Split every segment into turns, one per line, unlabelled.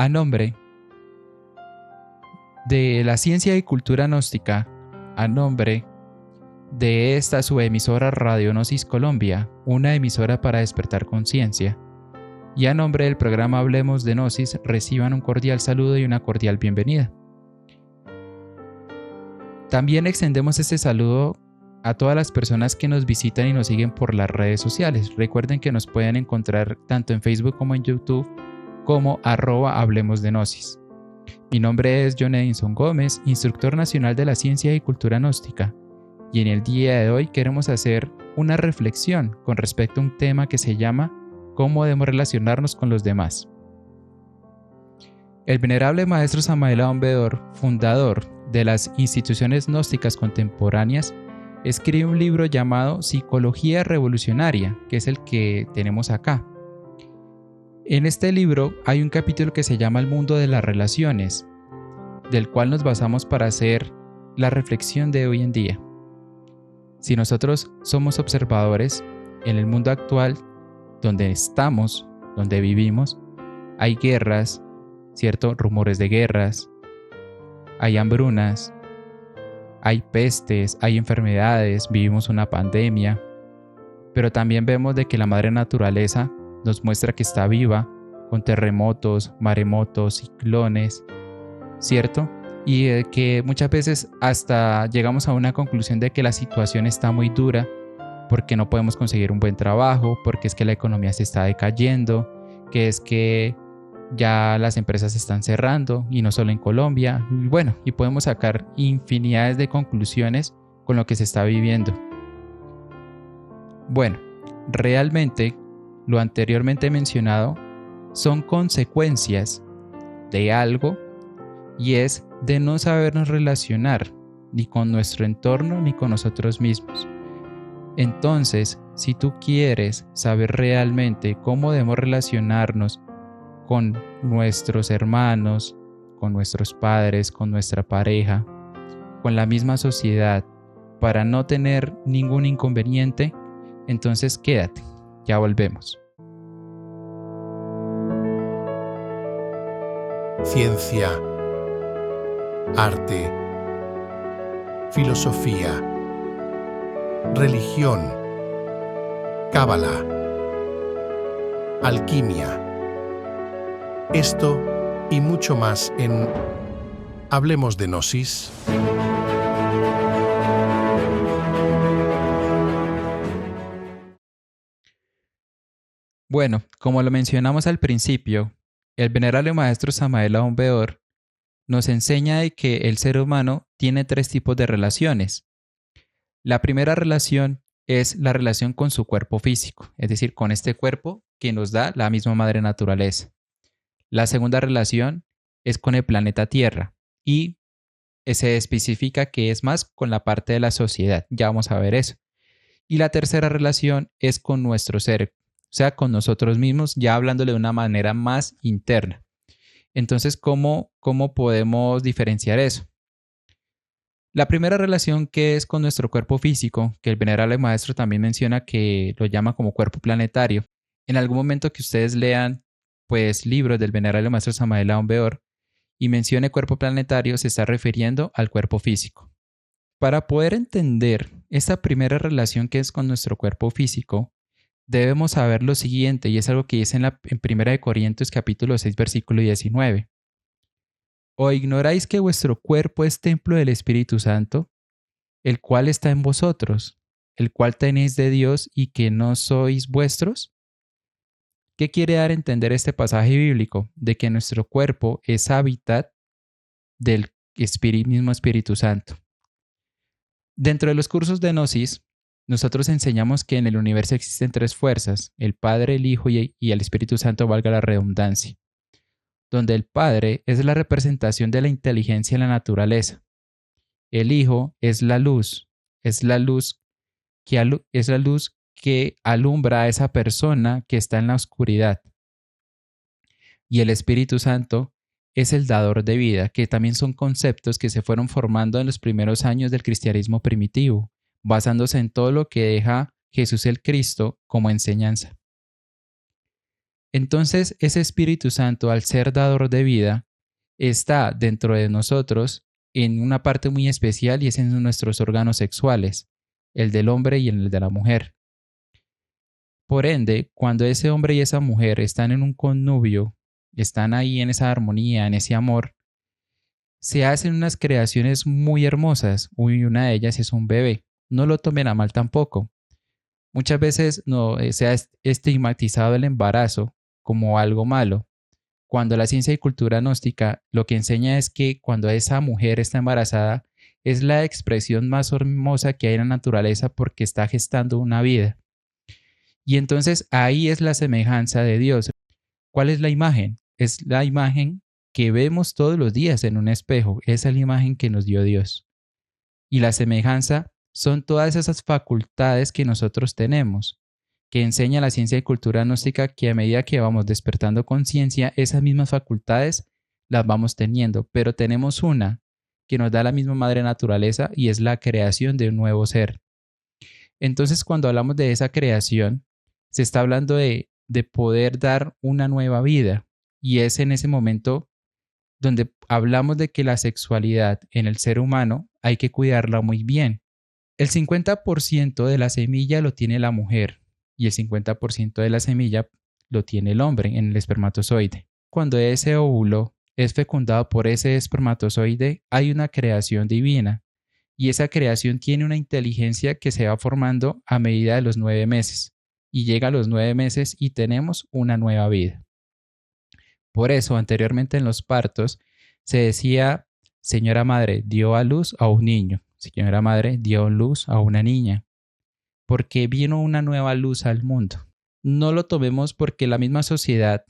A nombre de la ciencia y cultura gnóstica, a nombre de esta su emisora Radio Gnosis Colombia, una emisora para despertar conciencia, y a nombre del programa Hablemos de Gnosis, reciban un cordial saludo y una cordial bienvenida. También extendemos este saludo a todas las personas que nos visitan y nos siguen por las redes sociales. Recuerden que nos pueden encontrar tanto en Facebook como en YouTube como @Hablemos de Gnosis. Mi nombre es John Edinson Gómez, instructor nacional de la ciencia y cultura gnóstica, y en el día de hoy queremos hacer una reflexión con respecto a un tema que se llama ¿cómo debemos relacionarnos con los demás? El venerable maestro Samael Aun Weor, fundador de las instituciones gnósticas contemporáneas, escribe un libro llamado Psicología Revolucionaria, que es el que tenemos acá. En este libro hay un capítulo que se llama El mundo de las relaciones, del cual nos basamos para hacer la reflexión de hoy en día. Si nosotros somos observadores en el mundo actual, donde estamos, donde vivimos, hay guerras, ¿cierto? Rumores de guerras, hay hambrunas, hay pestes, hay enfermedades, vivimos una pandemia, pero también vemos de que la madre naturaleza nos muestra que está viva, con terremotos, maremotos, ciclones, ¿cierto? Y que muchas veces hasta llegamos a una conclusión de que la situación está muy dura porque no podemos conseguir un buen trabajo, porque es que la economía se está decayendo, que es que ya las empresas se están cerrando y no solo en Colombia. Y bueno, y podemos sacar infinidades de conclusiones con lo que se está viviendo. Bueno, realmente lo anteriormente mencionado son consecuencias de algo, y es de no sabernos relacionar ni con nuestro entorno ni con nosotros mismos. Entonces, si tú quieres saber realmente cómo debemos relacionarnos con nuestros hermanos, con nuestros padres, con nuestra pareja, con la misma sociedad, para no tener ningún inconveniente, entonces quédate, ya volvemos.
Ciencia, arte, filosofía, religión, cábala, alquimia. Esto y mucho más en Hablemos de Gnosis.
Bueno, como lo mencionamos al principio, el venerable maestro Samael Aun Weor nos enseña de que el ser humano tiene 3 tipos de relaciones. La primera relación es la relación con su cuerpo físico, es decir, con este cuerpo que nos da la misma madre naturaleza. La segunda relación es con el planeta Tierra y se especifica que es más con la parte de la sociedad, ya vamos a ver eso. Y la tercera relación es con nuestro ser, o sea, con nosotros mismos, ya hablándole de una manera más interna. Entonces, ¿cómo podemos diferenciar eso? La primera relación, que es con nuestro cuerpo físico, que el venerable maestro también menciona que lo llama como cuerpo planetario. En algún momento que ustedes lean pues libros del venerable maestro Samael Aun Weor y mencione cuerpo planetario, se está refiriendo al cuerpo físico. Para poder entender esta primera relación que es con nuestro cuerpo físico, debemos saber lo siguiente, y es algo que dice en 1 Corintios capítulo 6, versículo 19. ¿O ignoráis que vuestro cuerpo es templo del Espíritu Santo, el cual está en vosotros, el cual tenéis de Dios y que no sois vuestros? ¿Qué quiere dar a entender este pasaje bíblico? De que nuestro cuerpo es hábitat del mismo Espíritu Santo. Dentro de los cursos de Gnosis, nosotros enseñamos que en el universo existen 3 fuerzas, el Padre, el Hijo y el Espíritu Santo, valga la redundancia, donde el Padre es la representación de la inteligencia en la naturaleza. El Hijo es la luz que alumbra a esa persona que está en la oscuridad. Y el Espíritu Santo es el dador de vida, que también son conceptos que se fueron formando en los primeros años del cristianismo primitivo, basándose en todo lo que deja Jesús el Cristo como enseñanza. Entonces, ese Espíritu Santo, al ser dador de vida, está dentro de nosotros en una parte muy especial y es en nuestros órganos sexuales, el del hombre y el de la mujer. Por ende, cuando ese hombre y esa mujer están en un connubio, están ahí en esa armonía, en ese amor, se hacen unas creaciones muy hermosas. Y una de ellas es un bebé. No lo tomen a mal tampoco. Muchas veces no, se ha estigmatizado el embarazo como algo malo, cuando la ciencia y cultura gnóstica lo que enseña es que cuando esa mujer está embarazada es la expresión más hermosa que hay en la naturaleza porque está gestando una vida. Y entonces ahí es la semejanza de Dios. ¿Cuál es la imagen? Es la imagen que vemos todos los días en un espejo. Esa es la imagen que nos dio Dios. Y la semejanza son todas esas facultades que nosotros tenemos, que enseña la ciencia y cultura gnóstica que a medida que vamos despertando conciencia, esas mismas facultades las vamos teniendo, pero tenemos una que nos da la misma madre naturaleza y es la creación de un nuevo ser. Entonces, cuando hablamos de esa creación, se está hablando de poder dar una nueva vida y es en ese momento donde hablamos de que la sexualidad en el ser humano hay que cuidarla muy bien. El 50% de la semilla lo tiene la mujer y el 50% de la semilla lo tiene el hombre en el espermatozoide. Cuando ese óvulo es fecundado por ese espermatozoide, hay una creación divina y esa creación tiene una inteligencia que se va formando a medida de los 9 meses y llega a los 9 meses y tenemos una nueva vida. Por eso, anteriormente en los partos se decía, señora madre dio a luz a un niño, señora madre dio a luz a una niña, porque vino una nueva luz al mundo. No lo tomemos porque la misma sociedad,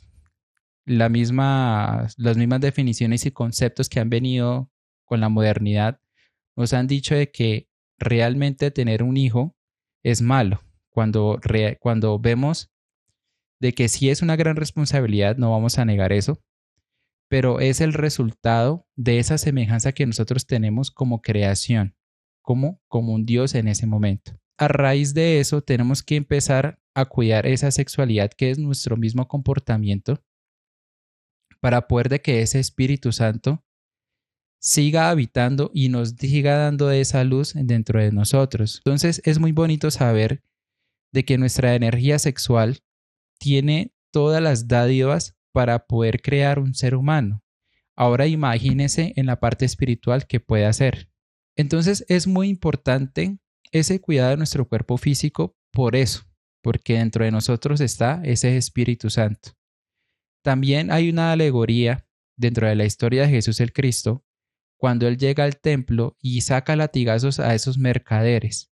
las mismas definiciones y conceptos que han venido con la modernidad nos han dicho de que realmente tener un hijo es malo. Cuando vemos de que sí es una gran responsabilidad, no vamos a negar eso, pero es el resultado de esa semejanza que nosotros tenemos como creación, como un Dios en ese momento. A raíz de eso, tenemos que empezar a cuidar esa sexualidad que es nuestro mismo comportamiento para poder de que ese Espíritu Santo siga habitando y nos siga dando de esa luz dentro de nosotros. Entonces es muy bonito saber de que nuestra energía sexual tiene todas las dádivas para poder crear un ser humano. Ahora imagínese en la parte espiritual que puede hacer. Entonces es muy importante ese cuidado de nuestro cuerpo físico por eso, porque dentro de nosotros está ese Espíritu Santo. También hay una alegoría dentro de la historia de Jesús el Cristo, cuando Él llega al templo y saca latigazos a esos mercaderes.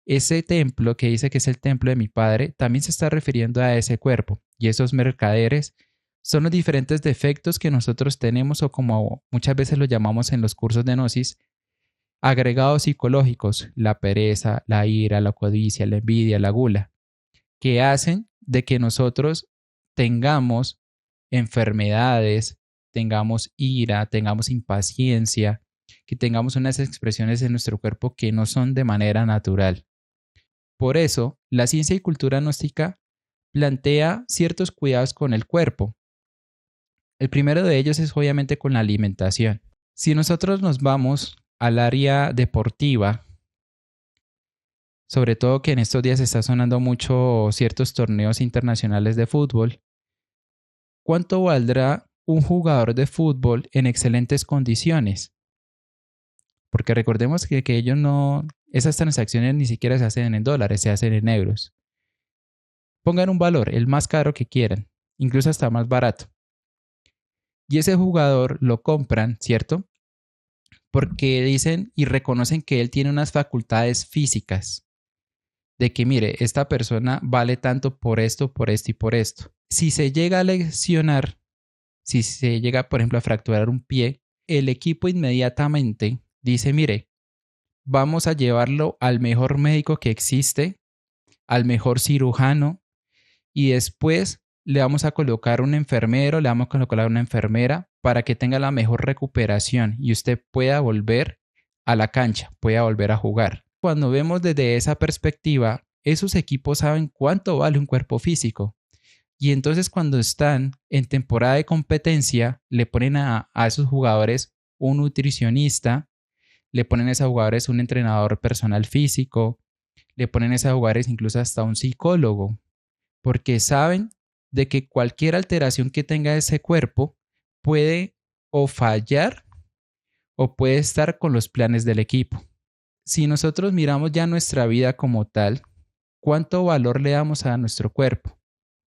Ese templo que dice que es el templo de mi Padre, también se está refiriendo a ese cuerpo. Y esos mercaderes son los diferentes defectos que nosotros tenemos o como muchas veces lo llamamos en los cursos de Gnosis, agregados psicológicos, la pereza, la ira, la codicia, la envidia, la gula, que hacen de que nosotros tengamos enfermedades, tengamos ira, tengamos impaciencia, que tengamos unas expresiones en nuestro cuerpo que no son de manera natural. Por eso, la ciencia y cultura gnóstica plantea ciertos cuidados con el cuerpo. El primero de ellos es obviamente con la alimentación. Si nosotros nos vamos al área deportiva, sobre todo que en estos días está sonando mucho ciertos torneos internacionales de fútbol, ¿cuánto valdrá un jugador de fútbol en excelentes condiciones? Porque recordemos que ellos no, esas transacciones ni siquiera se hacen en dólares, se hacen en euros. Pongan un valor, el más caro que quieran, incluso hasta más barato. Y ese jugador lo compran, ¿cierto? Porque dicen y reconocen que él tiene unas facultades físicas. De que, mire, esta persona vale tanto por esto y por esto. Si se llega a lesionar, si se llega, por ejemplo, a fracturar un pie, el equipo inmediatamente dice, mire, vamos a llevarlo al mejor médico que existe, al mejor cirujano, y después le vamos a colocar un enfermero, le vamos a colocar una enfermera para que tenga la mejor recuperación y usted pueda volver a la cancha, pueda volver a jugar. Cuando vemos desde esa perspectiva, esos equipos saben cuánto vale un cuerpo físico Y entonces cuando están en temporada de competencia, le ponen a esos jugadores un nutricionista, le ponen a esos jugadores un entrenador personal físico, le ponen a esos jugadores incluso hasta un psicólogo, porque saben de que cualquier alteración que tenga ese cuerpo puede o fallar o puede estar con los planes del equipo. Si nosotros miramos ya nuestra vida como tal, ¿cuánto valor le damos a nuestro cuerpo?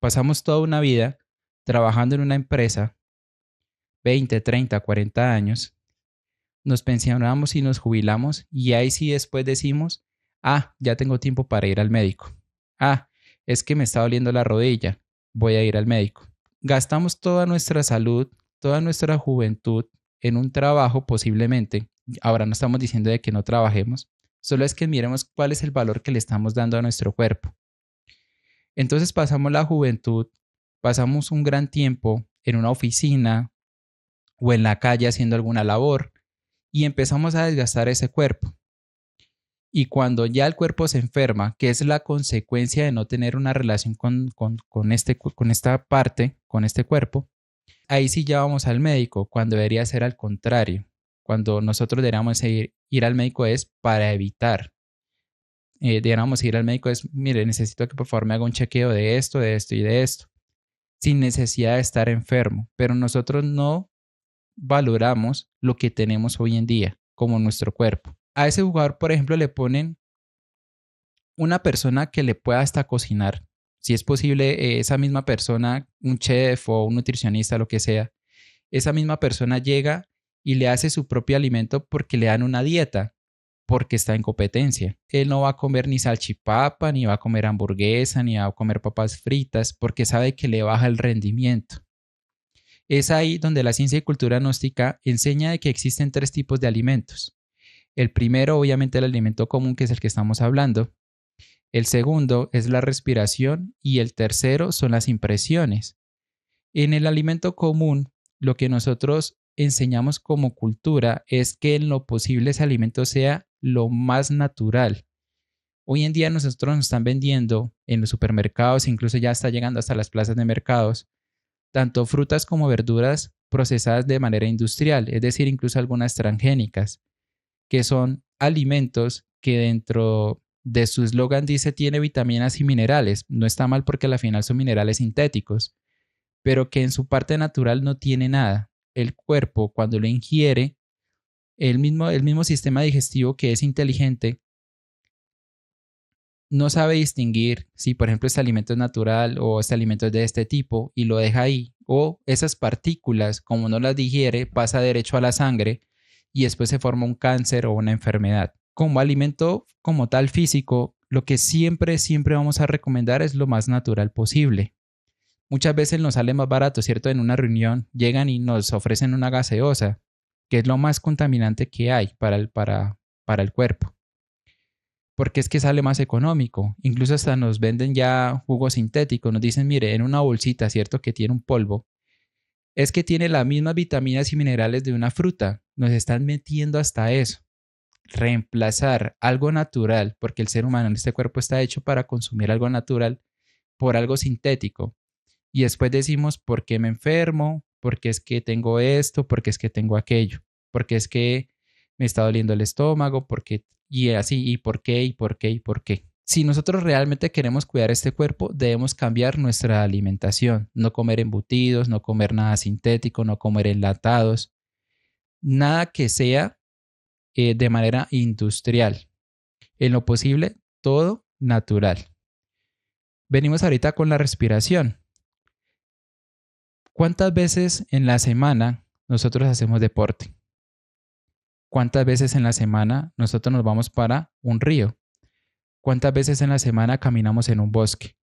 Pasamos toda una vida trabajando en una empresa, 20, 30, 40 años, nos pensionamos y nos jubilamos y ahí sí después decimos, ya tengo tiempo para ir al médico. Es que me está doliendo la rodilla, voy a ir al médico. Gastamos toda nuestra salud, toda nuestra juventud en un trabajo posiblemente. Ahora no estamos diciendo de que no trabajemos, solo es que miremos cuál es el valor que le estamos dando a nuestro cuerpo. Entonces pasamos la juventud, pasamos un gran tiempo en una oficina o en la calle haciendo alguna labor y empezamos a desgastar ese cuerpo. Y cuando ya el cuerpo se enferma, que es la consecuencia de no tener una relación con esta parte, con este cuerpo, ahí sí ya vamos al médico, cuando debería ser al contrario. Cuando nosotros deberíamos ir al médico es para evitar. Deberíamos ir al médico es, mire, necesito que por favor me haga un chequeo de esto, de esto y de esto, sin necesidad de estar enfermo. Pero nosotros no valoramos lo que tenemos hoy en día, como nuestro cuerpo. A ese jugador, por ejemplo, le ponen una persona que le pueda hasta cocinar. Si es posible, esa misma persona, un chef o un nutricionista, lo que sea, esa misma persona llega y le hace su propio alimento porque le dan una dieta, porque está en competencia. Él no va a comer ni salchipapa, ni va a comer hamburguesa, ni va a comer papas fritas, porque sabe que le baja el rendimiento. Es ahí donde la ciencia y cultura gnóstica enseña de que existen 3 tipos de alimentos. El primero, obviamente, el alimento común, que es el que estamos hablando. El segundo es la respiración y el tercero son las impresiones. En el alimento común, lo que nosotros enseñamos como cultura es que en lo posible ese alimento sea lo más natural. Hoy en día nosotros nos están vendiendo en los supermercados, incluso ya está llegando hasta las plazas de mercados, tanto frutas como verduras procesadas de manera industrial, es decir, incluso algunas transgénicas, que son alimentos que dentro de su eslogan dice tiene vitaminas y minerales. No está mal porque al final son minerales sintéticos, pero que en su parte natural no tiene nada. El cuerpo, cuando lo ingiere, el mismo sistema digestivo, que es inteligente, no sabe distinguir si, por ejemplo, este alimento es natural o este alimento es de este tipo y lo deja ahí. O esas partículas, como no las digiere, pasa derecho a la sangre y después se forma un cáncer o una enfermedad. Como alimento como tal físico, lo que siempre vamos a recomendar es lo más natural posible. Muchas veces nos sale más barato, ¿cierto? En una reunión llegan y nos ofrecen una gaseosa, que es lo más contaminante que hay para el cuerpo. Porque es que sale más económico. Incluso hasta nos venden ya jugos sintéticos. Nos dicen, mire, en una bolsita, ¿cierto? Que tiene un polvo. Es que tiene las mismas vitaminas y minerales de una fruta. Nos están metiendo hasta eso. Reemplazar algo natural, porque el ser humano en este cuerpo está hecho para consumir algo natural, por algo sintético. Y después decimos, ¿por qué me enfermo? ¿Por qué es que tengo esto? ¿Por qué es que tengo aquello? ¿Por qué es que me está doliendo el estómago? ¿Por qué? Y así, ¿y por qué? ¿Y por qué? ¿Y por qué? Si nosotros realmente queremos cuidar este cuerpo, debemos cambiar nuestra alimentación. No comer embutidos, no comer nada sintético, no comer enlatados. Nada que sea de manera industrial. En lo posible, todo natural. Venimos ahorita con la respiración. ¿Cuántas veces en la semana nosotros hacemos deporte? ¿Cuántas veces en la semana nosotros nos vamos para un río? ¿Cuántas veces en la semana caminamos en un bosque?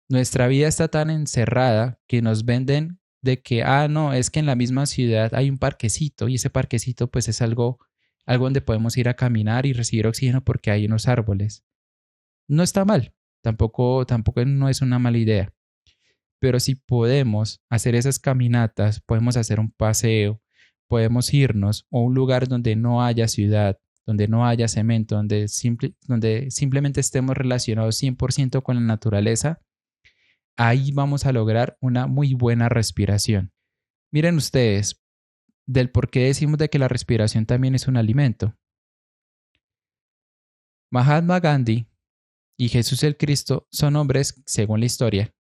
Nuestra vida está tan encerrada que nos venden de que, no, es que en la misma ciudad hay un parquecito y ese parquecito pues es algo donde podemos ir a caminar y recibir oxígeno porque hay unos árboles. No está mal, tampoco no es una mala idea. Pero si podemos hacer esas caminatas, podemos hacer un paseo, podemos irnos a un lugar donde no haya ciudad, donde no haya cemento, donde simplemente estemos relacionados 100% con la naturaleza, ahí vamos a lograr una muy buena respiración. Miren ustedes, del por qué decimos de que la respiración también es un alimento. Mahatma Gandhi y Jesús el Cristo son hombres, según la historia,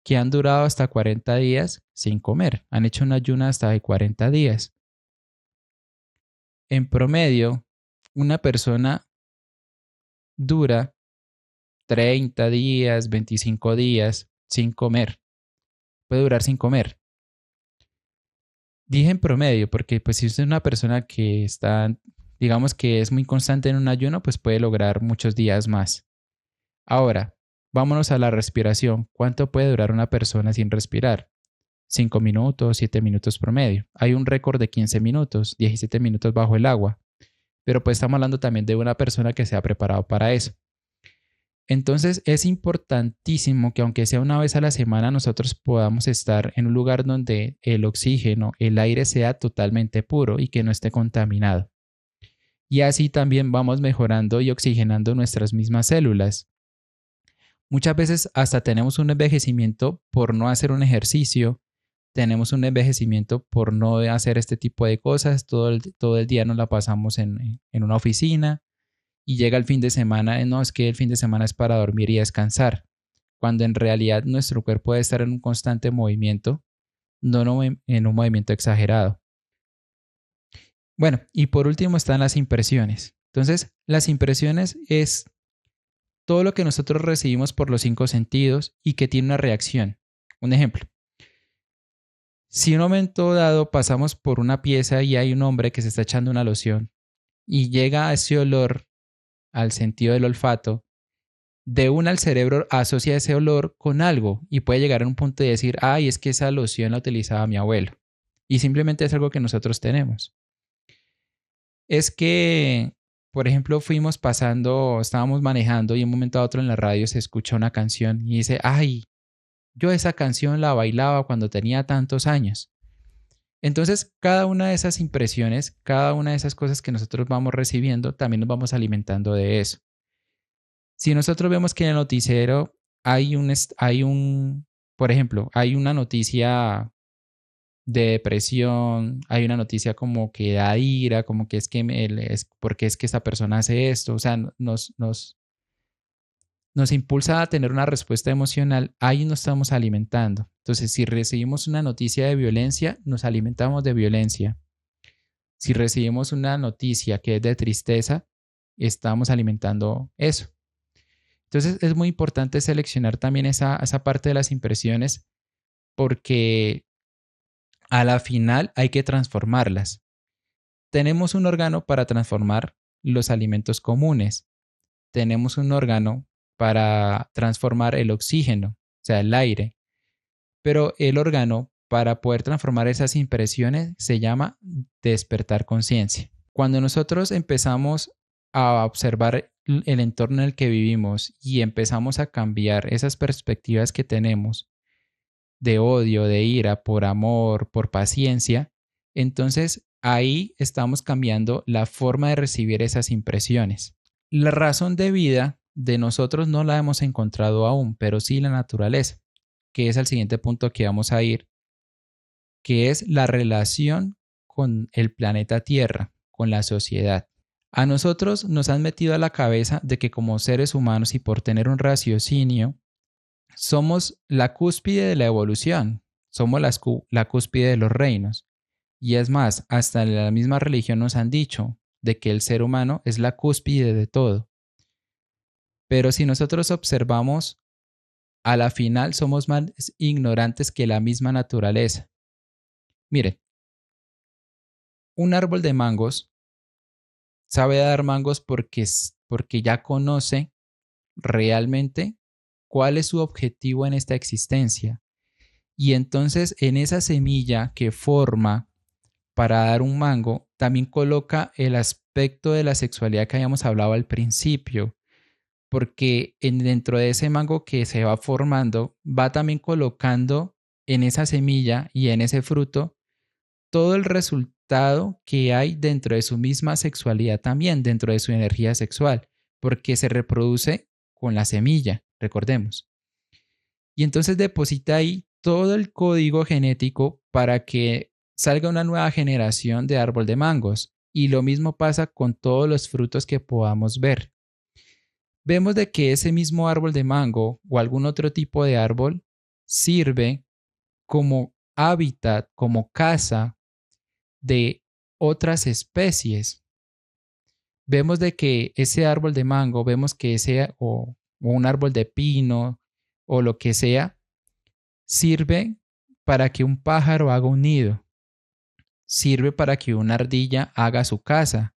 que han durado hasta 40 días sin comer. Han hecho un ayuno hasta de 40 días. En promedio, una persona dura 30 días, 25 días sin comer. Puede durar sin comer. Dije en promedio porque pues si usted es una persona que está, digamos que es muy constante en un ayuno, pues puede lograr muchos días más. Ahora, vámonos a la respiración. ¿Cuánto puede durar una persona sin respirar? 5 minutos, 7 minutos promedio. Hay un récord de 15 minutos, 17 minutos bajo el agua. Pero pues estamos hablando también de una persona que se ha preparado para eso. Entonces es importantísimo que aunque sea una vez a la semana nosotros podamos estar en un lugar donde el oxígeno, el aire sea totalmente puro y que no esté contaminado. Y así también vamos mejorando y oxigenando nuestras mismas células. Muchas veces hasta tenemos un envejecimiento por no hacer un ejercicio, tenemos un envejecimiento por no hacer este tipo de cosas, todo el día nos la pasamos en una oficina y llega el fin de semana, no, es que el fin de semana es para dormir y descansar, cuando en realidad nuestro cuerpo debe estar en un constante movimiento, no en un movimiento exagerado. Bueno, y por último están las impresiones. Entonces, las impresiones es todo lo que nosotros recibimos por los 5 sentidos y que tiene una reacción. Un ejemplo. Si en un momento dado pasamos por una pieza y hay un hombre que se está echando una loción y llega a ese olor al sentido del olfato, de una al cerebro asocia ese olor con algo y puede llegar a un punto de decir, ay, es que esa loción la utilizaba mi abuelo. Y simplemente es algo que nosotros tenemos. Es que, por ejemplo, estábamos manejando y de un momento a otro en la radio se escucha una canción y dice, ay, yo esa canción la bailaba cuando tenía tantos años. Entonces, cada una de esas impresiones, cada una de esas cosas que nosotros vamos recibiendo, también nos vamos alimentando de eso. Si nosotros vemos que en el noticiero por ejemplo, hay una noticia de depresión, hay una noticia como que da ira, como que es que porque es que esta persona hace esto, o sea, nos impulsa a tener una respuesta emocional, ahí nos estamos alimentando. Entonces, si recibimos una noticia de violencia, nos alimentamos de violencia. Si recibimos una noticia que es de tristeza, estamos alimentando eso. Entonces, es muy importante seleccionar también esa parte de las impresiones porque a la final hay que transformarlas. Tenemos un órgano para transformar los alimentos comunes. Tenemos un órgano para transformar el oxígeno, o sea, el aire. Pero el órgano para poder transformar esas impresiones se llama despertar conciencia. Cuando nosotros empezamos a observar el entorno en el que vivimos y empezamos a cambiar esas perspectivas que tenemos de odio, de ira, por amor, por paciencia, entonces ahí estamos cambiando la forma de recibir esas impresiones. La razón de vida de nosotros no la hemos encontrado aún, pero sí la naturaleza, que es el siguiente punto que vamos a ir, que es la relación con el planeta Tierra, con la sociedad. A nosotros nos han metido a la cabeza de que como seres humanos y por tener un raciocinio, somos la cúspide de la evolución, somos la cúspide de los reinos. Y es más, hasta la misma religión nos han dicho de que el ser humano es la cúspide de todo. Pero si nosotros observamos, a la final somos más ignorantes que la misma naturaleza. Miren, un árbol de mangos sabe dar mangos porque ya conoce realmente cuál es su objetivo en esta existencia. Y entonces en esa semilla que forma para dar un mango, también coloca el aspecto de la sexualidad que habíamos hablado al principio, porque dentro de ese mango que se va formando, va también colocando en esa semilla y en ese fruto todo el resultado que hay dentro de su misma sexualidad también, dentro de su energía sexual, porque se reproduce con la semilla, recordemos. Y entonces deposita ahí todo el código genético para que salga una nueva generación de árbol de mangos. Y lo mismo pasa con todos los frutos que podamos ver. Vemos de que ese mismo árbol de mango o algún otro tipo de árbol sirve como hábitat, como casa de otras especies. Vemos de que ese árbol de mango, vemos que ese o un árbol de pino o lo que sea, sirve para que un pájaro haga un nido, sirve para que una ardilla haga su casa.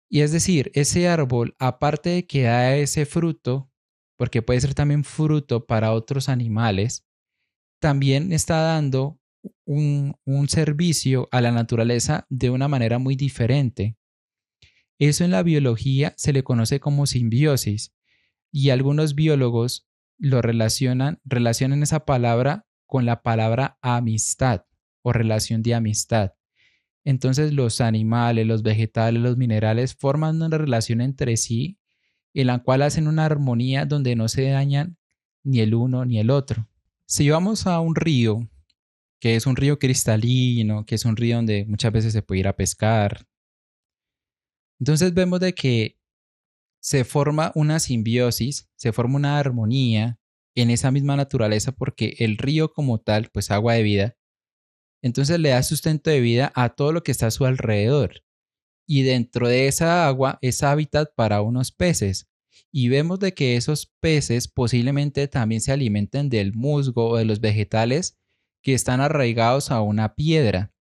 Y es decir, ese árbol, aparte de que da ese fruto, porque puede ser también fruto para otros animales, también está dando un servicio a la naturaleza de una manera muy diferente. Eso en la biología se le conoce como simbiosis y algunos biólogos lo relacionan esa palabra con la palabra amistad o relación de amistad. Entonces los animales, los vegetales, los minerales forman una relación entre sí en la cual hacen una armonía donde no se dañan ni el uno ni el otro. Si vamos a un río, que es un río cristalino, que es un río donde muchas veces se puede ir a pescar, entonces vemos de que se forma una simbiosis, se forma una armonía en esa misma naturaleza porque el río como tal, pues agua de vida, entonces le da sustento de vida a todo lo que está a su alrededor. Y dentro de esa agua es hábitat para unos peces. Y vemos de que esos peces posiblemente también se alimenten del musgo o de los vegetales que están arraigados a una piedra.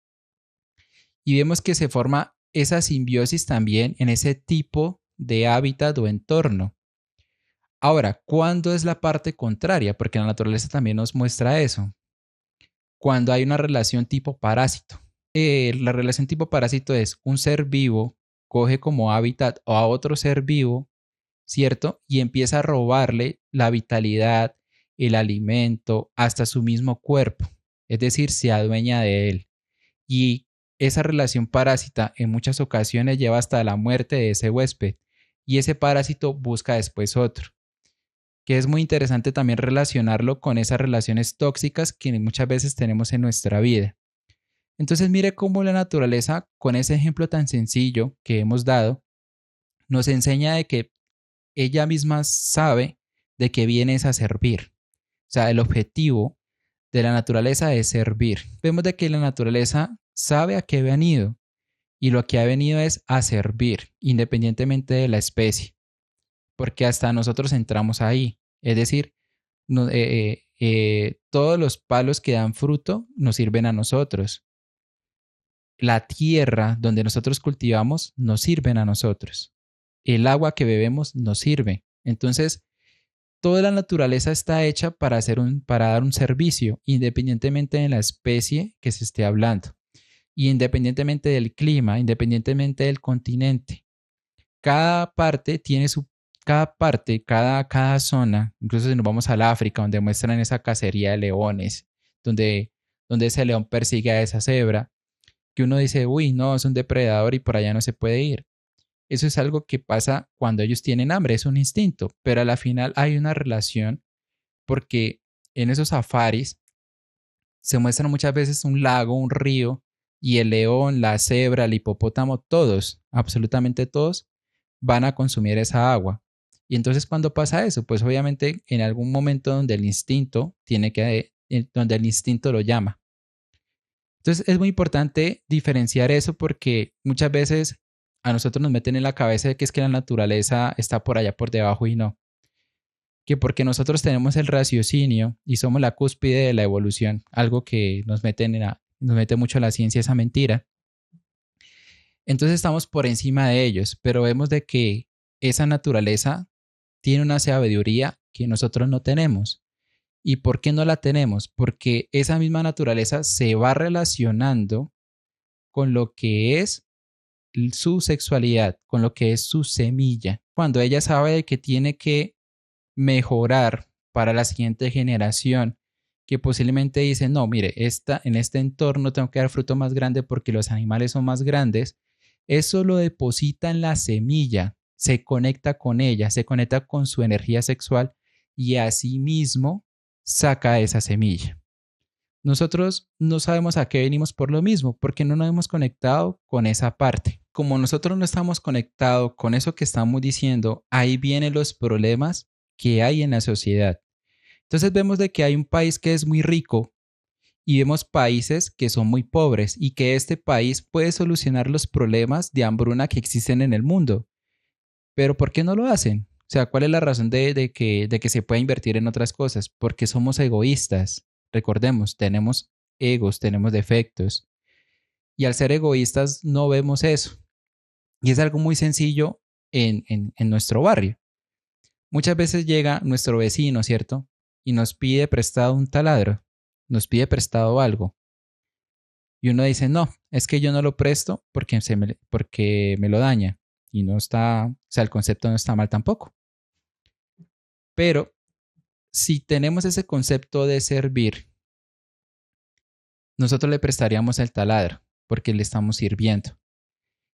Y vemos que se forma esa simbiosis también en ese tipo de hábitat o entorno. Ahora, ¿cuándo es la parte contraria? Porque la naturaleza también nos muestra eso. Cuando hay una relación tipo parásito. La relación tipo parásito es un ser vivo coge como hábitat a otro ser vivo, ¿cierto? Y empieza a robarle la vitalidad, el alimento, hasta su mismo cuerpo. Es decir, se adueña de él. Y esa relación parásita en muchas ocasiones lleva hasta la muerte de ese huésped. Y ese parásito busca después otro. Que es muy interesante también relacionarlo con esas relaciones tóxicas que muchas veces tenemos en nuestra vida. Entonces mire cómo la naturaleza, con ese ejemplo tan sencillo que hemos dado, nos enseña de que ella misma sabe de que vienes a servir. O sea, el objetivo de la naturaleza es servir. Vemos de que la naturaleza sabe a qué ha venido y lo que ha venido es a servir, independientemente de la especie, porque hasta nosotros entramos ahí. Es decir, no, todos los palos que dan fruto nos sirven a nosotros. La tierra donde nosotros cultivamos nos sirven a nosotros. El agua que bebemos nos sirve. Entonces, toda la naturaleza está hecha para dar un servicio, independientemente de la especie que se esté hablando, y independientemente del clima, independientemente del continente. Cada parte tiene cada zona, incluso si nos vamos al África, donde muestran esa cacería de leones, donde ese león persigue a esa cebra, que uno dice, uy, no, es un depredador y por allá no se puede ir. Eso es algo que pasa cuando ellos tienen hambre, es un instinto, pero a la final hay una relación porque en esos safaris se muestra muchas veces un lago, un río, y el león, la cebra, el hipopótamo, todos, absolutamente todos, van a consumir esa agua. Y entonces cuando pasa eso, pues obviamente en algún momento donde el instinto donde el instinto lo llama. Entonces es muy importante diferenciar eso porque muchas veces a nosotros nos meten en la cabeza de que es que la naturaleza está por allá por debajo y no. Que porque nosotros tenemos el raciocinio y somos la cúspide de la evolución, algo que nos mete mucho a la ciencia esa mentira. Entonces estamos por encima de ellos, pero vemos de que esa naturaleza tiene una sabiduría que nosotros no tenemos. ¿Y por qué no la tenemos? Porque esa misma naturaleza se va relacionando con lo que es su sexualidad, con lo que es su semilla. Cuando ella sabe que tiene que mejorar para la siguiente generación, que posiblemente dice, no, mire, en este entorno tengo que dar fruto más grande porque los animales son más grandes, eso lo deposita en la semilla, se conecta con ella, se conecta con su energía sexual y asimismo saca esa semilla. Nosotros no sabemos a qué venimos por lo mismo, porque no nos hemos conectado con esa parte. Como nosotros no estamos conectados con eso que estamos diciendo, ahí vienen los problemas que hay en la sociedad. Entonces vemos de que hay un país que es muy rico y vemos países que son muy pobres y que este país puede solucionar los problemas de hambruna que existen en el mundo. Pero ¿por qué no lo hacen? O sea, ¿cuál es la razón de que se pueda invertir en otras cosas? Porque somos egoístas. Recordemos, tenemos egos, tenemos defectos. Y al ser egoístas no vemos eso. Y es algo muy sencillo en nuestro barrio. Muchas veces llega nuestro vecino, ¿cierto? Y nos pide prestado un taladro, nos pide prestado algo. Y uno dice, no, es que yo no lo presto porque me lo daña. Y no está, o sea, el concepto no está mal tampoco. Pero si tenemos ese concepto de servir, nosotros le prestaríamos el taladro porque le estamos sirviendo.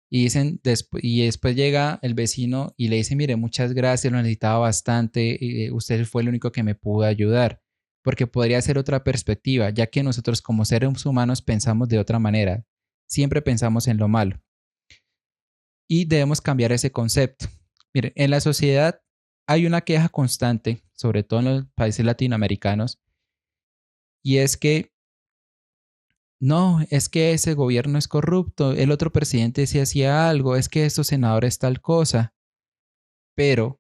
Y después llega el vecino y le dice, mire, muchas gracias, lo necesitaba bastante, usted fue el único que me pudo ayudar, porque podría ser otra perspectiva, ya que nosotros como seres humanos pensamos de otra manera, siempre pensamos en lo malo y debemos cambiar ese concepto. Mire, en la sociedad hay una queja constante, sobre todo en los países latinoamericanos, y es que no, es que ese gobierno es corrupto, el otro presidente sí hacía algo, es que estos senadores tal cosa, pero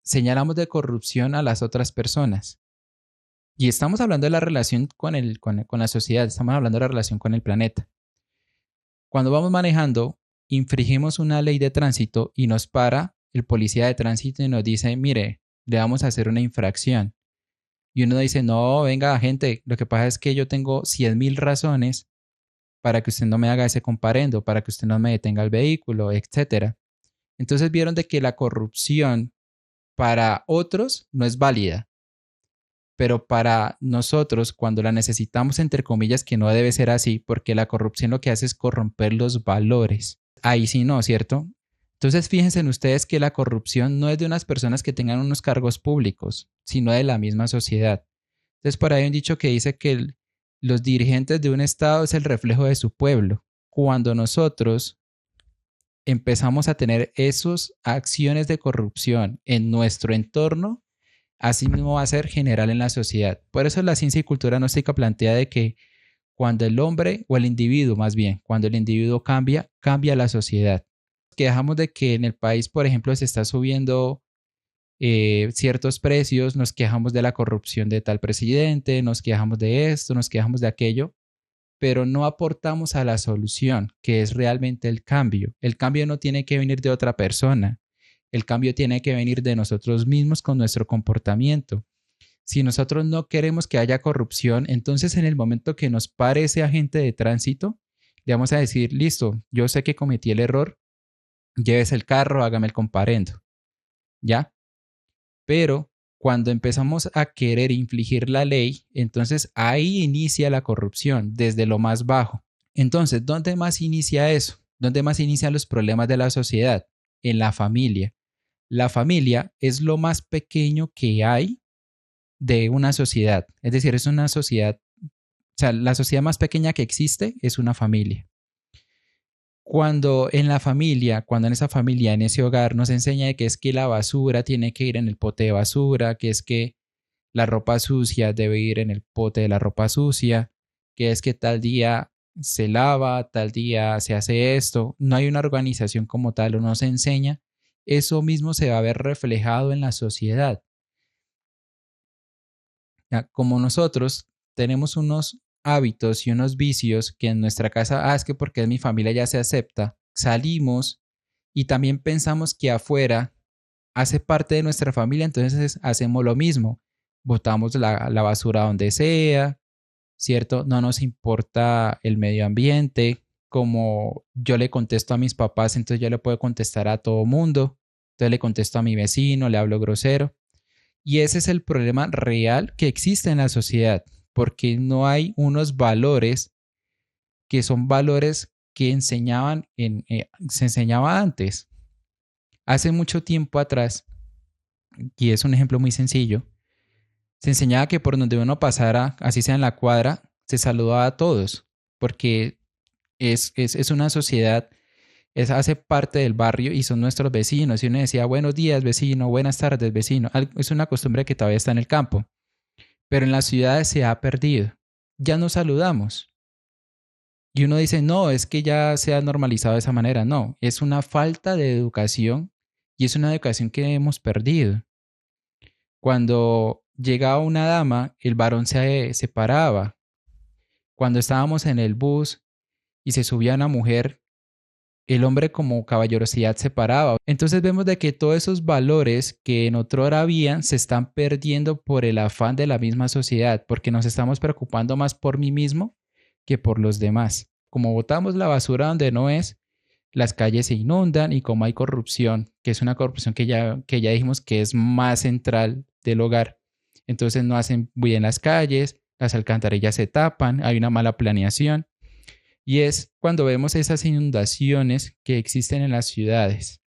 señalamos de corrupción a las otras personas. Y estamos hablando de la relación con la sociedad, estamos hablando de la relación con el planeta. Cuando vamos manejando, infringimos una ley de tránsito y nos para el policía de tránsito y nos dice, mire, le vamos a hacer una infracción. Y uno dice, no, venga, gente, lo que pasa es que yo tengo 100,000 razones para que usted no me haga ese comparendo, para que usted no me detenga el vehículo, etcétera. Entonces vieron de que la corrupción para otros no es válida, pero para nosotros, cuando la necesitamos, entre comillas, que no debe ser así, porque la corrupción lo que hace es corromper los valores. Ahí sí no, ¿cierto? Entonces fíjense en ustedes que la corrupción no es de unas personas que tengan unos cargos públicos, sino de la misma sociedad. Entonces por ahí hay un dicho que dice que los dirigentes de un estado es el reflejo de su pueblo. Cuando nosotros empezamos a tener esas acciones de corrupción en nuestro entorno, así mismo va a ser general en la sociedad. Por eso la ciencia y cultura gnóstica plantea de que cuando el hombre, o el individuo más bien, cuando el individuo cambia, cambia la sociedad. Quejamos de que en el país, por ejemplo, se está subiendo ciertos precios, nos quejamos de la corrupción de tal presidente, nos quejamos de esto, nos quejamos de aquello, pero no aportamos a la solución, que es realmente el cambio. El cambio no tiene que venir de otra persona, el cambio tiene que venir de nosotros mismos con nuestro comportamiento. Si nosotros no queremos que haya corrupción, entonces en el momento que nos pare ese agente de tránsito, le vamos a decir, listo, yo sé que cometí el error, llévese el carro, hágame el comparendo, ¿ya? Pero cuando empezamos a querer infligir la ley, entonces ahí inicia la corrupción, desde lo más bajo. Entonces, ¿dónde más inicia eso? ¿Dónde más inician los problemas de la sociedad? En la familia. La familia es lo más pequeño que hay de una sociedad. Es decir, es una sociedad, o sea, la sociedad más pequeña que existe es una familia. Cuando en la familia, cuando en esa familia, en ese hogar nos enseña de que es que la basura tiene que ir en el pote de basura, que es que la ropa sucia debe ir en el pote de la ropa sucia, que es que tal día se lava, tal día se hace esto, no hay una organización como tal o no se enseña, eso mismo se va a ver reflejado en la sociedad. Ya, como nosotros tenemos unos hábitos y unos vicios que en nuestra casa, es que porque es mi familia ya se acepta, salimos y también pensamos que afuera hace parte de nuestra familia, entonces hacemos lo mismo, botamos la basura donde sea, ¿cierto? No nos importa el medio ambiente, como yo le contesto a mis papás, entonces yo le puedo contestar a todo mundo, entonces le contesto a mi vecino, le hablo grosero. Y ese es el problema real que existe en la sociedad, porque no hay unos valores que son valores que se enseñaba antes. Hace mucho tiempo atrás, y es un ejemplo muy sencillo, Se enseñaba que por donde uno pasara, así sea en la cuadra, se saludaba a todos, porque es una sociedad, hace parte del barrio y son nuestros vecinos. Y uno decía, buenos días, vecino, buenas tardes, vecino. Es una costumbre que todavía está en el campo, pero en las ciudades se ha perdido. Ya no saludamos. Y uno dice, no, es que ya se ha normalizado de esa manera. No, es una falta de educación y es una educación que hemos perdido. Cuando llegaba una dama, el varón se separaba. Cuando estábamos en el bus y se subía una mujer, el hombre como caballerosidad se paraba. Entonces vemos de que todos esos valores que en otrora habían se están perdiendo por el afán de la misma sociedad, porque nos estamos preocupando más por mí mismo que por los demás. Como botamos la basura donde no es, las calles se inundan y como hay corrupción, que es una corrupción que ya dijimos que es más central del hogar, entonces no hacen bien las calles, las alcantarillas se tapan, hay una mala planeación. Y es cuando vemos esas inundaciones que existen en las ciudades.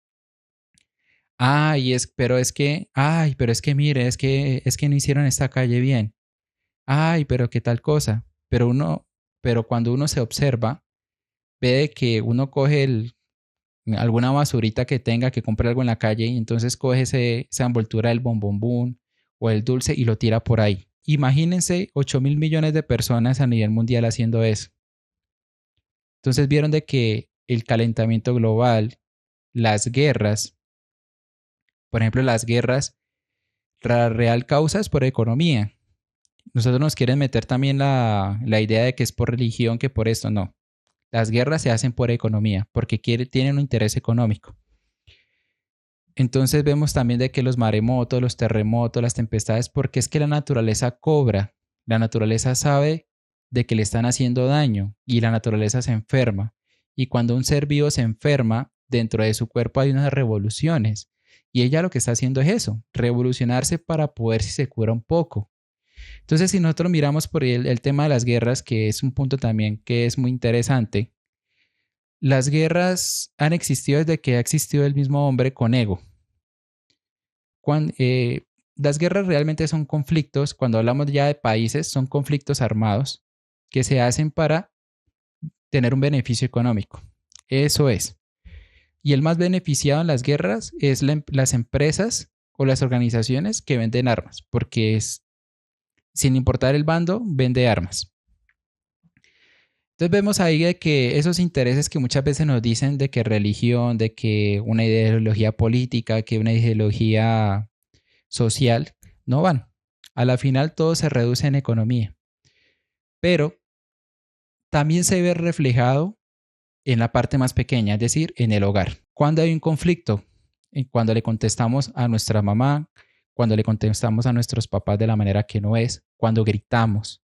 Pero es que mire, es que no hicieron esta calle bien. Ay, pero qué tal cosa. Pero cuando uno se observa, ve de que uno coge alguna basurita que tenga, que compre algo en la calle y entonces coge esa envoltura del bombombón o el dulce y lo tira por ahí. Imagínense 8.000 millones de personas a nivel mundial haciendo eso. Entonces vieron de que el calentamiento global, las guerras, por ejemplo, las guerras, la real causa es por economía. Nosotros nos quieren meter también la idea de que es por religión, que por esto no. Las guerras se hacen por economía, porque tienen un interés económico. Entonces vemos también de que los maremotos, los terremotos, las tempestades, porque es que la naturaleza cobra. La naturaleza sabe de que le están haciendo daño y la naturaleza se enferma. Y cuando un ser vivo se enferma, dentro de su cuerpo hay unas revoluciones. Y ella lo que está haciendo es eso, revolucionarse para poder si se cura un poco. Entonces, si nosotros miramos por el tema de las guerras, que es un punto también que es muy interesante, las guerras han existido desde que ha existido el mismo hombre con ego. Cuando, las guerras realmente son conflictos, cuando hablamos ya de países, son conflictos armados que se hacen para tener un beneficio económico. Eso es. Y el más beneficiado en las guerras es las empresas o las organizaciones que venden armas, porque sin importar el bando, vende armas. Entonces vemos ahí de que esos intereses que muchas veces nos dicen de que religión, de que una ideología política, que una ideología social, no van. A la final todo se reduce en economía. Pero también se ve reflejado en la parte más pequeña, es decir, en el hogar. Cuando hay un conflicto, cuando le contestamos a nuestra mamá, cuando le contestamos a nuestros papás de la manera que no es, cuando gritamos,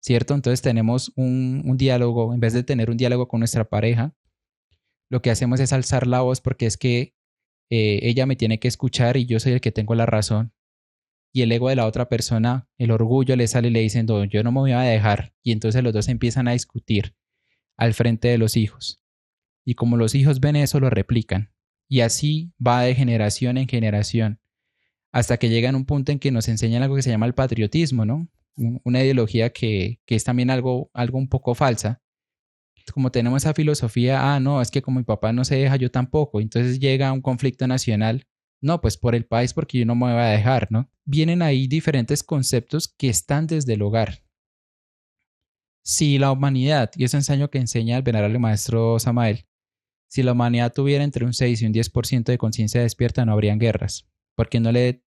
¿cierto? Entonces tenemos un diálogo, en vez de tener un diálogo con nuestra pareja, lo que hacemos es alzar la voz porque es que ella me tiene que escuchar y yo soy el que tengo la razón. Y el ego de la otra persona, el orgullo le sale y le dicen, no, yo no me voy a dejar. Y entonces los dos empiezan a discutir al frente de los hijos. Y como los hijos ven eso, lo replican. Y así va de generación en generación, hasta que llegan a un punto en que nos enseñan algo que se llama el patriotismo, ¿no? Una ideología que es también algo un poco falsa. Como tenemos esa filosofía, no, es que como mi papá no se deja, yo tampoco. Entonces llega un conflicto nacional, no, pues por el país, porque yo no me voy a dejar, ¿no? Vienen ahí diferentes conceptos que están desde el hogar. Si la humanidad, y eso enseño que enseña el venerable maestro Samael, si la humanidad tuviera entre un 6 y un 10% de conciencia despierta, no habrían guerras, porque no le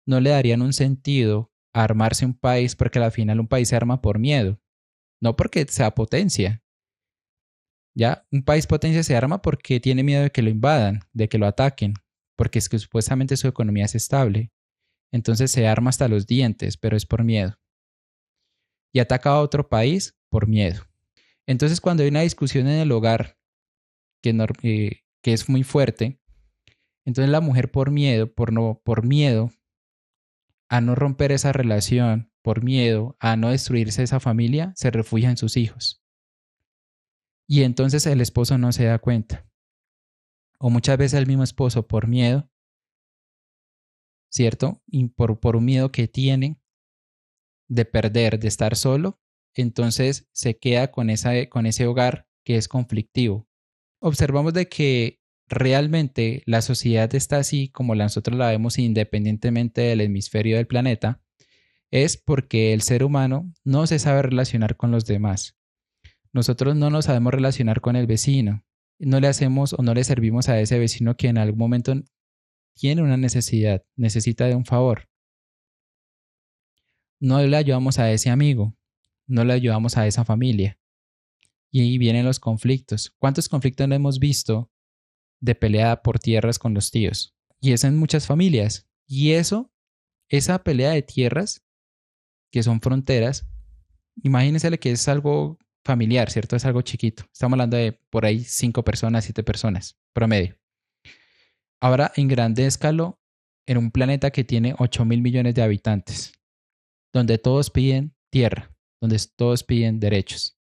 darían un sentido a armarse un país, porque al final un país se arma por miedo, no porque sea potencia. Ya, un país potencia se arma porque tiene miedo de que lo invadan, de que lo ataquen, porque es que supuestamente su economía es estable. Entonces se arma hasta los dientes, pero es por miedo. Y ataca a otro país por miedo. Entonces cuando hay una discusión en el hogar que es muy fuerte, entonces la mujer por miedo a no romper esa relación, por miedo a no destruirse esa familia, se refugia en sus hijos. Y entonces el esposo no se da cuenta. O muchas veces el mismo esposo, por miedo, ¿cierto? Y por un miedo que tiene de perder, de estar solo, entonces se queda con ese hogar que es conflictivo. Observamos de que realmente la sociedad está así como nosotros la vemos independientemente del hemisferio del planeta, es porque el ser humano no se sabe relacionar con los demás. Nosotros no nos sabemos relacionar con el vecino. No le hacemos o no le servimos a ese vecino que en algún momento tiene una necesidad, necesita de un favor. No le ayudamos a ese amigo, no le ayudamos a esa familia. Y ahí vienen los conflictos. ¿Cuántos conflictos no hemos visto de pelea por tierras con los tíos? Y eso en muchas familias. Y esa pelea de tierras, que son fronteras, imagínense que es algo familiar, ¿cierto? Es algo chiquito. Estamos hablando de por ahí 5 personas, 7 personas, promedio. Ahora, en grande escala, en un planeta que tiene 8.000 millones de habitantes, donde todos piden tierra, donde todos piden derechos.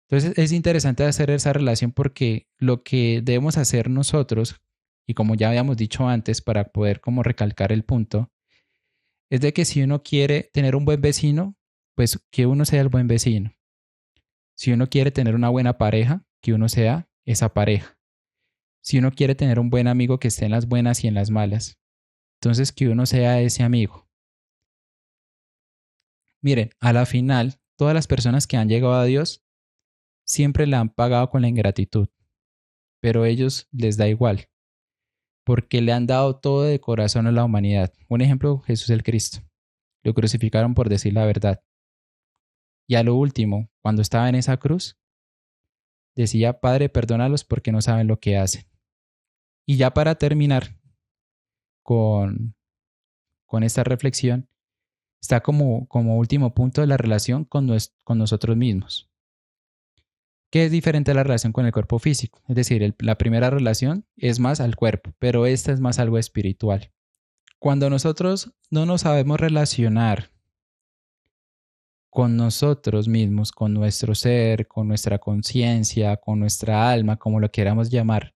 Entonces, es interesante hacer esa relación porque lo que debemos hacer nosotros, y como ya habíamos dicho antes, para poder como recalcar el punto, es de que si uno quiere tener un buen vecino, pues que uno sea el buen vecino. Si uno quiere tener una buena pareja, que uno sea esa pareja. Si uno quiere tener un buen amigo que esté en las buenas y en las malas, entonces que uno sea ese amigo. Miren, a la final, todas las personas que han llegado a Dios siempre la han pagado con la ingratitud, pero a ellos les da igual, porque le han dado todo de corazón a la humanidad. Un ejemplo, Jesús el Cristo. Lo crucificaron por decir la verdad. Y a lo último, cuando estaba en esa cruz, decía, Padre, perdónalos porque no saben lo que hacen. Y ya para terminar con esta reflexión, está como último punto de la relación con nosotros mismos. ¿Qué es diferente a la relación con el cuerpo físico? Es decir, la primera relación es más al cuerpo, pero esta es más algo espiritual. Cuando nosotros no nos sabemos relacionar con nosotros mismos, con nuestro ser, con nuestra conciencia, con nuestra alma, como lo queramos llamar,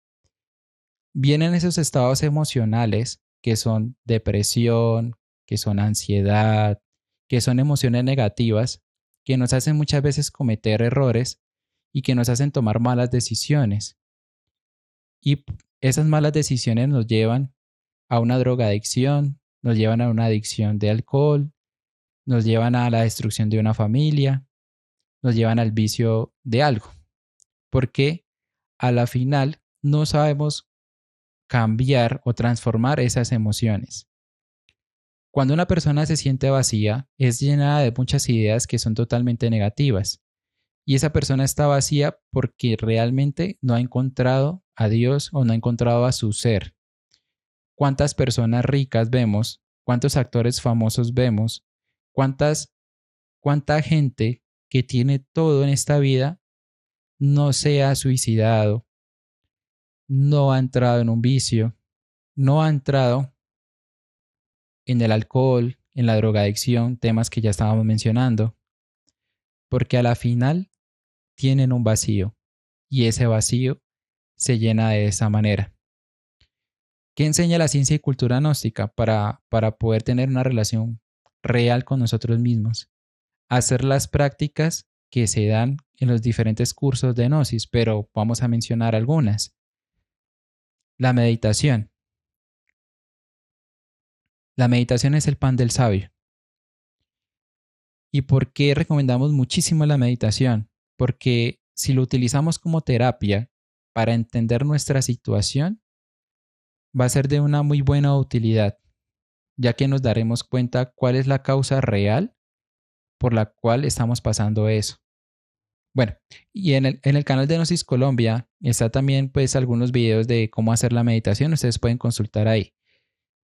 vienen esos estados emocionales que son depresión, que son ansiedad, que son emociones negativas, que nos hacen muchas veces cometer errores y que nos hacen tomar malas decisiones. Y esas malas decisiones nos llevan a una drogadicción, nos llevan a una adicción de alcohol, nos llevan a la destrucción de una familia, nos llevan al vicio de algo. Porque a la final no sabemos cambiar o transformar esas emociones. Cuando una persona se siente vacía, es llenada de muchas ideas que son totalmente negativas. Y esa persona está vacía porque realmente no ha encontrado a Dios o no ha encontrado a su ser. ¿Cuántas personas ricas vemos? ¿Cuántos actores famosos vemos? ¿Cuánta gente que tiene todo en esta vida no se ha suicidado, no ha entrado en un vicio, no ha entrado en el alcohol, en la drogadicción, temas que ya estábamos mencionando? Porque a la final tienen un vacío y ese vacío se llena de esa manera. ¿Qué enseña la ciencia y cultura gnóstica para poder tener una relación real con nosotros mismos? Hacer las prácticas que se dan en los diferentes cursos de Gnosis, pero vamos a mencionar algunas. La meditación. La meditación es el pan del sabio. ¿Y por qué recomendamos muchísimo la meditación? Porque si lo utilizamos como terapia para entender nuestra situación, va a ser de una muy buena utilidad, ya que nos daremos cuenta cuál es la causa real por la cual estamos pasando eso. Bueno, y en el canal de Gnosis Colombia está también pues algunos videos de cómo hacer la meditación, ustedes pueden consultar ahí.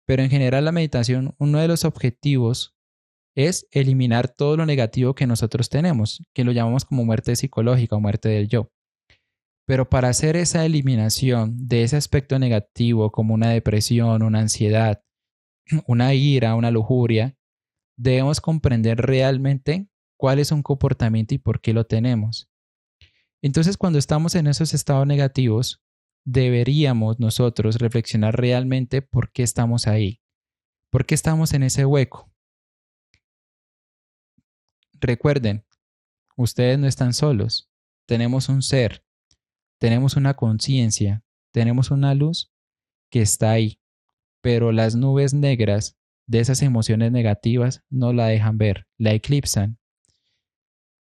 Pero en general la meditación, uno de los objetivos es eliminar todo lo negativo que nosotros tenemos, que lo llamamos como muerte psicológica o muerte del yo. Pero para hacer esa eliminación de ese aspecto negativo como una depresión, una ansiedad, una ira, una lujuria, debemos comprender realmente cuál es un comportamiento y por qué lo tenemos. Entonces, cuando estamos en esos estados negativos, deberíamos nosotros reflexionar realmente por qué estamos ahí. ¿Por qué estamos en ese hueco? Recuerden, ustedes no están solos. Tenemos un ser, tenemos una conciencia, tenemos una luz que está ahí, pero las nubes negras de esas emociones negativas no la dejan ver, la eclipsan.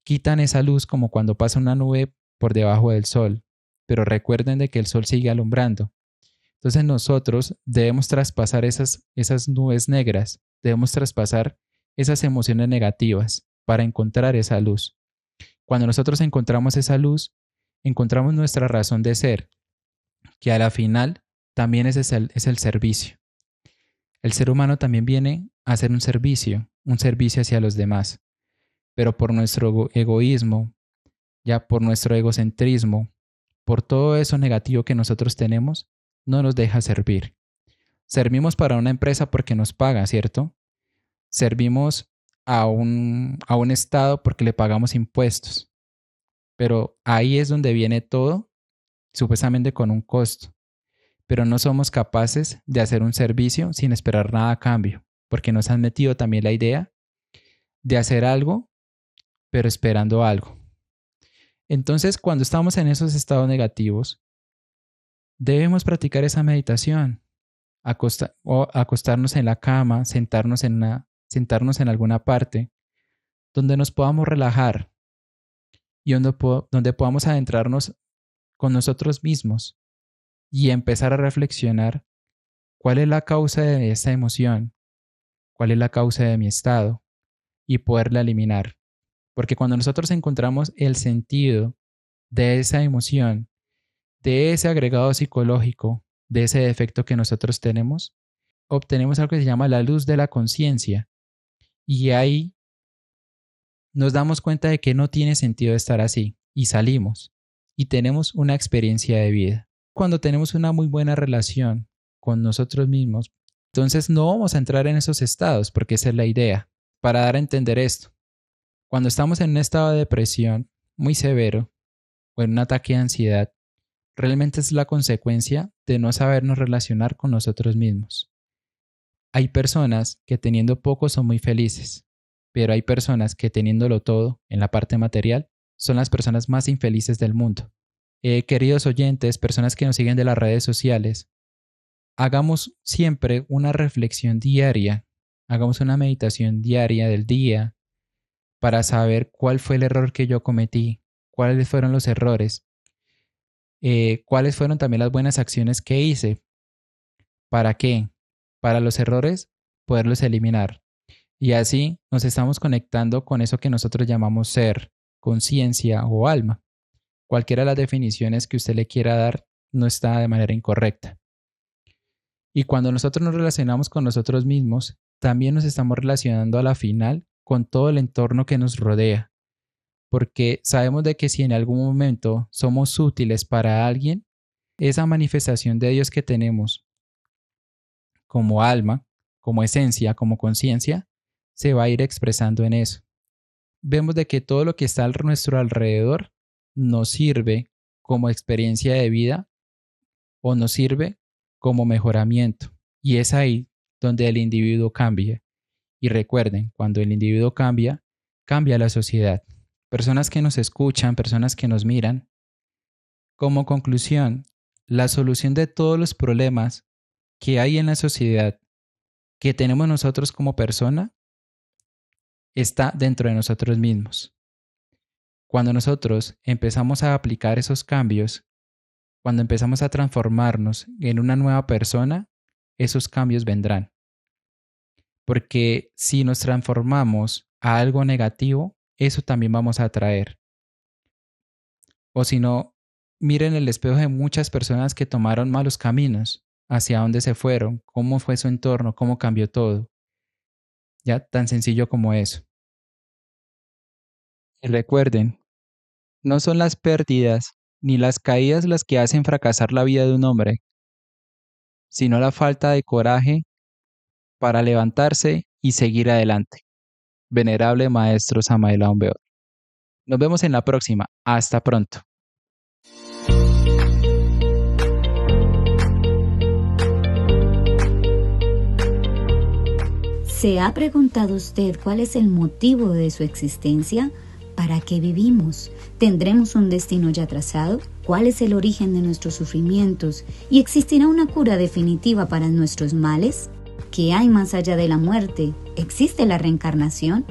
Quitan esa luz como cuando pasa una nube por debajo del sol, pero recuerden de que el sol sigue alumbrando. Entonces nosotros debemos traspasar esas nubes negras, debemos traspasar esas emociones negativas para encontrar esa luz. Cuando nosotros encontramos esa luz, encontramos nuestra razón de ser, que a la final también es el servicio. El ser humano también viene a hacer un servicio hacia los demás, pero por nuestro egoísmo, ya por nuestro egocentrismo, por todo eso negativo que nosotros tenemos, no nos deja servir. Servimos para una empresa porque nos paga, ¿cierto? Servimos a un estado porque le pagamos impuestos. Pero ahí es donde viene todo, supuestamente con un costo. Pero no somos capaces de hacer un servicio sin esperar nada a cambio, porque nos han metido también la idea de hacer algo, pero esperando algo. Entonces, cuando estamos en esos estados negativos, debemos practicar esa meditación, acostarnos en la cama, sentarnos en alguna parte donde nos podamos relajar y donde podamos adentrarnos con nosotros mismos y empezar a reflexionar cuál es la causa de esta emoción, cuál es la causa de mi estado y poderla eliminar. Porque cuando nosotros encontramos el sentido de esa emoción, de ese agregado psicológico, de ese defecto que nosotros tenemos, obtenemos algo que se llama la luz de la conciencia. Y ahí nos damos cuenta de que no tiene sentido estar así y salimos y tenemos una experiencia de vida. Cuando tenemos una muy buena relación con nosotros mismos, entonces no vamos a entrar en esos estados porque esa es la idea. Para dar a entender esto, cuando estamos en un estado de depresión muy severo o en un ataque de ansiedad, realmente es la consecuencia de no sabernos relacionar con nosotros mismos. Hay personas que teniendo poco son muy felices, pero hay personas que teniéndolo todo en la parte material son las personas más infelices del mundo. Queridos oyentes, personas que nos siguen de las redes sociales, hagamos siempre una reflexión diaria, hagamos una meditación diaria del día para saber cuál fue el error que yo cometí, cuáles fueron los errores, cuáles fueron también las buenas acciones que hice. ¿Para qué? Para los errores, poderlos eliminar. Y así nos estamos conectando con eso que nosotros llamamos ser, conciencia o alma. Cualquiera de las definiciones que usted le quiera dar no está de manera incorrecta. Y cuando nosotros nos relacionamos con nosotros mismos, también nos estamos relacionando a la final con todo el entorno que nos rodea. Porque sabemos de que si en algún momento somos útiles para alguien, esa manifestación de Dios que tenemos como alma, como esencia, como conciencia, se va a ir expresando en eso. Vemos de que todo lo que está a nuestro alrededor nos sirve como experiencia de vida o nos sirve como mejoramiento. Y es ahí donde el individuo cambia. Y recuerden, cuando el individuo cambia, cambia la sociedad. Personas que nos escuchan, personas que nos miran. Como conclusión, la solución de todos los problemas que hay en la sociedad, que tenemos nosotros como persona, está dentro de nosotros mismos. Cuando nosotros empezamos a aplicar esos cambios, cuando empezamos a transformarnos en una nueva persona, esos cambios vendrán. Porque si nos transformamos a algo negativo, eso también vamos a atraer. O si no, miren el espejo de muchas personas que tomaron malos caminos, hacia dónde se fueron, cómo fue su entorno, cómo cambió todo. Ya tan sencillo como eso. Y recuerden, no son las pérdidas ni las caídas las que hacen fracasar la vida de un hombre, sino la falta de coraje para levantarse y seguir adelante. Venerable Maestro Samael Aun Weor. Nos vemos en la próxima. Hasta pronto.
¿Se ha preguntado usted cuál es el motivo de su existencia? ¿Para qué vivimos? ¿Tendremos un destino ya trazado? ¿Cuál es el origen de nuestros sufrimientos? ¿Y existirá una cura definitiva para nuestros males? ¿Qué hay más allá de la muerte? ¿Existe la reencarnación?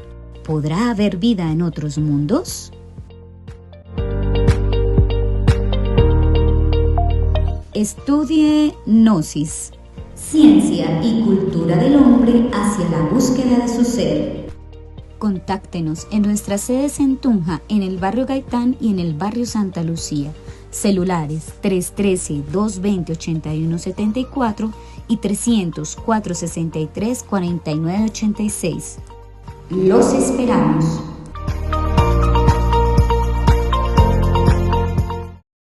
¿Podrá haber vida en otros mundos? Estudie Gnosis, ciencia y cultura del hombre hacia la búsqueda de su ser. Contáctenos en nuestras sedes en Tunja, en el barrio Gaitán y en el barrio Santa Lucía. Celulares 313-220-8174 y 300-463-4986. Los esperamos.